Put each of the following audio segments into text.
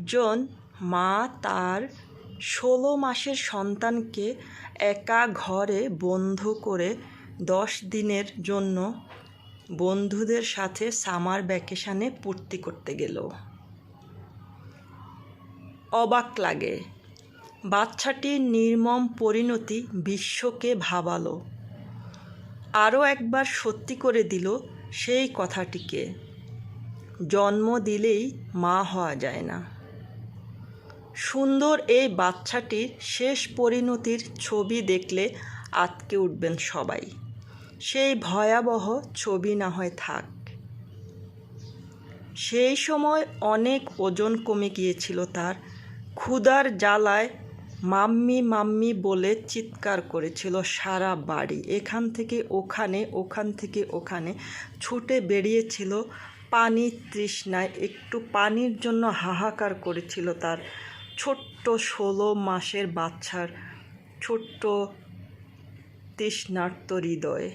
একজন মা তার 16 মাসের সন্তানকে একা ঘরে বন্ধ করে 10 দিনের জন্য বন্ধুদের সাথে সামার ভ্যাকেশনে পূর্তি করতে গেল। অবাক লাগে, বাচ্চাটির নির্মম পরিণতি বিশ্বকে ভাবালো, আরও একবার সত্যি করে দিল সেই কথাটিকে, জন্ম দিলেই মা হওয়া যায় না। সুন্দর এই বাচ্চাটির শেষ পরিণতির ছবি দেখলে আঁতকে উঠবেন সবাই। সেই ভয়াবহ ছবি না হয় থাক। সেই সময় অনেক ওজন কমে গিয়েছিল তার। ক্ষুধার জ্বালায় মাম্মি মাম্মি বলে চিৎকার করেছিল সারা বাড়ি। এখান থেকে ওখানে, ওখান থেকে ওখানে ছুটে বেরিয়েছিল পানির তৃষ্ণায়। একটু পানির জন্য হাহাকার করেছিল তার ছোট্ট 16 মাসের বাচ্চার ছোট্ট তৃষ্ণার্ত হৃদয়,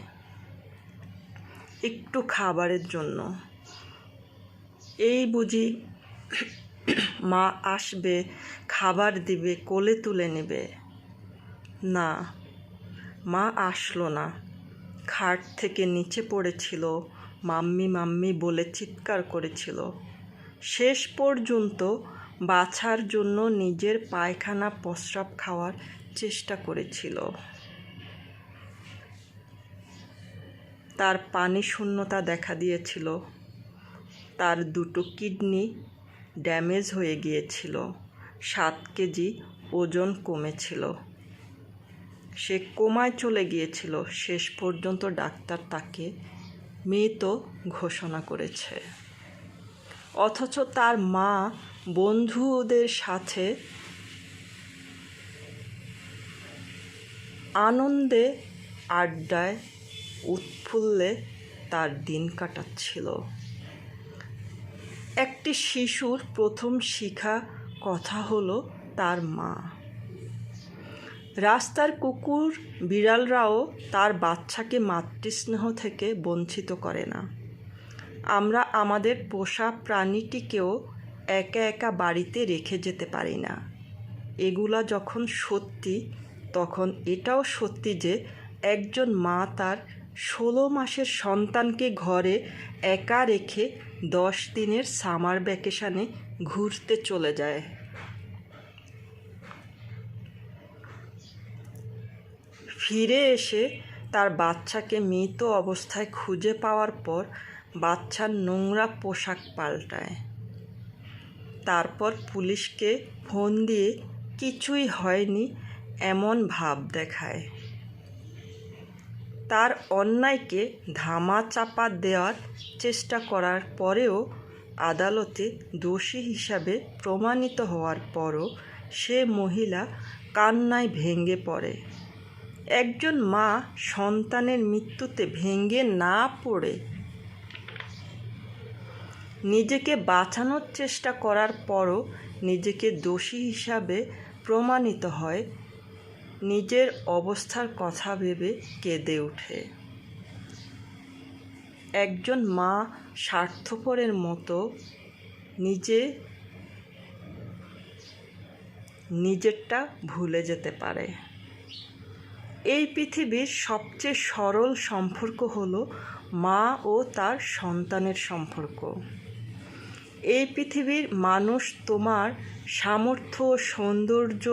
একটু খাবারের জন্য। এই বুঝি মা আসবে, খাবার দিবে, কোলে তুলে নেবে? না, মা আসলো না। খাট থেকে নিচে পড়েছিল, মাম্মি মাম্মি বলে চিৎকার করেছিল। শেষ পর্যন্ত বাছার জন্য নিজের পায়খানা প্রস্রাব খাওয়ার চেষ্টা করেছিল। তার পানি শূন্যতা দেখা দিয়েছিল। তার 2টো কিডনি ড্যামেজ হয়ে গিয়েছিল। 7 কেজি ওজন কমেছিল। সে কোমায় চলে গিয়েছিল। শেষ পর্যন্ত ডাক্তার তাকে মৃত ঘোষণা করেছে। অথচ তার মা বন্ধুদের সাথে আনন্দে, আড্ডায়, উৎফুল্লে তার দিন কাটাচ্ছিল। একটি শিশুর প্রথম শিখা কথা হলো তার মা। রাস্তার কুকুর বিড়ালরাও তার বাচ্চাকে মাতৃস্নেহ থেকে বঞ্চিত করে না। আমরা আমাদের পোষা প্রাণীটিকেও একা একা বাড়িতে রেখে যেতে পারি না। এগুলা যখন সত্যি, তখন এটাও সত্যি যে একজন মা তার 16 মাসের সন্তানকে ঘরে একা রেখে 10 দিনের সামার ভ্যাকেশনে ঘুরতে চলে যায়। ফিরে এসে তার বাচ্চাকে মৃত অবস্থায় খুঁজে পাওয়ার পর বাচ্চার নোংরা পোশাক পাল্টায়। তারপর পুলিশকে ফোন দিয়ে কিছুই হয়নি এমন ভাব দেখায়। তার অন্যায়কে ধামাচাপা দেওয়ার চেষ্টা করার পরেও আদালতে দোষী হিসাবে প্রমাণিত হওয়ার পরও সে মহিলা কান্নায় ভেঙে পড়ে। একজন মা সন্তানের মৃত্যুতে ভেঙে না পড়ে নিজেকে বাঁচানোর চেষ্টা করার পরও নিজেকে দোষী হিসাবে প্রমাণিত হয়, নিজের অবস্থার কথা ভেবে কেঁদে ওঠে। একজন মা স্বার্থপরের মতো নিজেরটা ভুলে যেতে পারে। এই পৃথিবীর সবচেয়ে সরল সম্পর্ক হলো মা ও তার সন্তানের সম্পর্ক। এই পৃথিবীর মানুষ তোমার সামর্থ্য, সৌন্দর্য,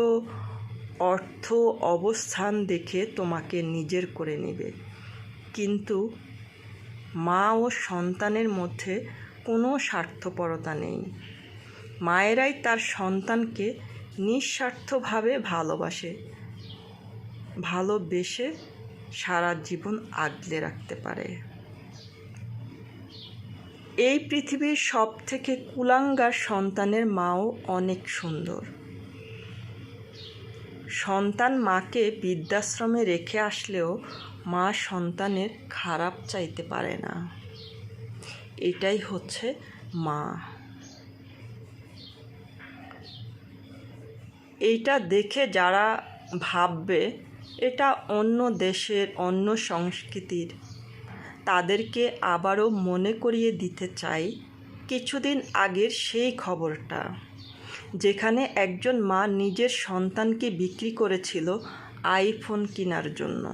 অর্থ, অবস্থান দেখে তোমাকে নিজের করে নেবে, কিন্তু মা ও সন্তানের মধ্যে কোনো স্বার্থপরতা নেই। মায়েরাই তার সন্তানকে নিঃস্বার্থভাবে ভালোবেসে সারা জীবন আগলে রাখতে পারে। এই পৃথিবীর সব থেকে কুলাঙ্গার সন্তানের মাও অনেক সুন্দর। সন্তান মাকে বৃদ্ধাশ্রমে রেখে আসলেও মা সন্তানের খারাপ চাইতে পারে না। এটাই হচ্ছে মা। এইটা দেখে যারা ভাববে এটা অন্য দেশের, অন্য সংস্কৃতির, তাদেরকে আবারও মনে করিয়ে দিতে চাই কিছুদিন আগের সেই খবরটা, যেখানে একজন মা নিজের সন্তানকে বিক্রি করেছিল আইফোন কেনার জন্য।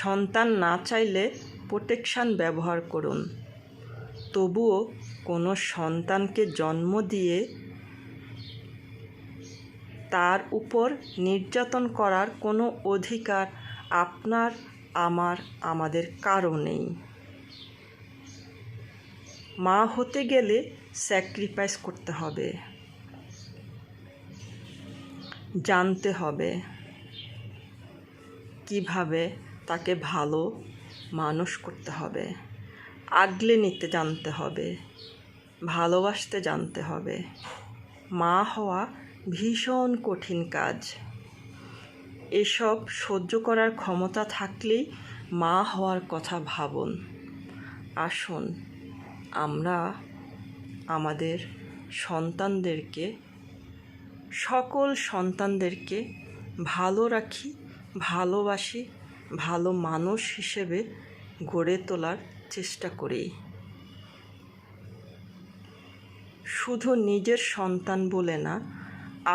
সন্তান না চাইলে প্রোটেকশন ব্যবহার করুন, তবুও কোনো সন্তানকে জন্ম দিয়ে তার উপর নির্যাতন করার কোনো অধিকার আপনার, আমাদের কারও নেই। মা হতে গেলে স্যাক্রিফাইস করতে হবে, জানতে হবে কিভাবে তাকে ভালো মানুষ করতে হবে, আগলে নিতে জানতে হবে, ভালোবাসতে জানতে হবে। মা হওয়া ভীষণ কঠিন কাজ। এসব সহ্য করার ক্ষমতা থাকলেই মা হওয়ার কথা ভাবুন। আসুন আমরা আমাদের সন্তানদেরকে, সকল সন্তানদেরকে ভালো রাখি, ভালোবাসি, ভালো মানুষ হিসেবে গড়ে তোলার চেষ্টা করি। শুধু নিজের সন্তান বলে না,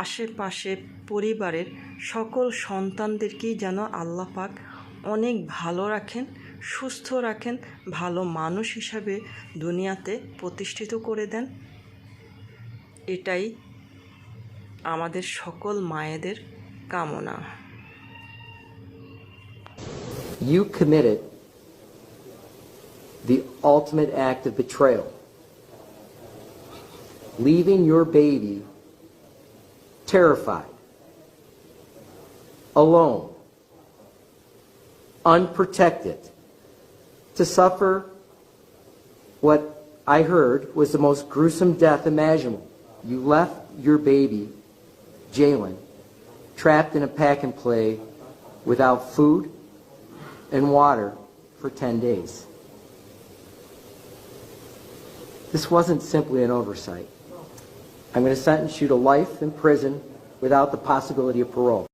আশেপাশে পরিবারের সকল সন্তানদেরকেই যেন আল্লাহ পাক অনেক ভালো রাখেন, সুস্থ রাখেন, ভালো মানুষ হিসাবে দুনিয়াতে প্রতিষ্ঠিত করে দেন। এটাই আমাদের সকল মায়েদের কামনা। You committed the ultimate act of betrayal, leaving your baby terrified, alone, unprotected, to suffer what I heard was the most gruesome death imaginable. You left your baby, Jalen, trapped in a pack and play without food and water for 10 days. This wasn't simply an oversight. I'm going to sentence you to life in prison without the possibility of parole.